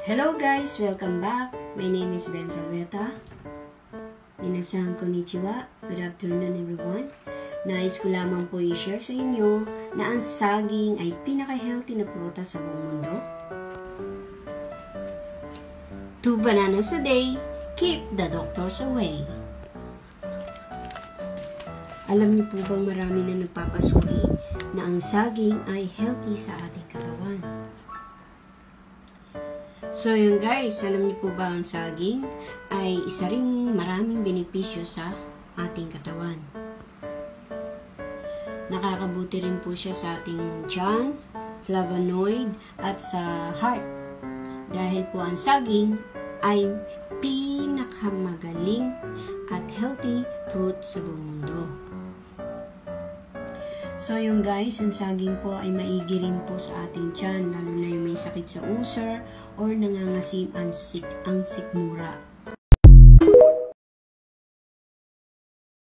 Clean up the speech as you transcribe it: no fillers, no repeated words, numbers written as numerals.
Hello guys! Welcome back! My name is Ben Salveta. Minasan konnichiwa. Good afternoon everyone. Nais ko lamang po i-share sa inyo na ang saging ay pinaka-healthy na prutas sa buong mundo. 2 bananas a day, keep the doctors away. Alam niyo po bang marami na nagpapasuri na ang saging ay healthy sa ating katawan? So yun guys, alam niyo po ba ang saging ay isa ring maraming benepisyo sa ating katawan. Nakakabuti rin po siya sa ating tiyan, flavonoid at sa heart. Dahil po ang saging ay pinakamagaling at healthy fruit sa buong mundo. So yung guys, ang saging po ay maigi rin po sa ating tiyan, lalo na yung may sakit sa ulcer or nangangasim ang sikmura.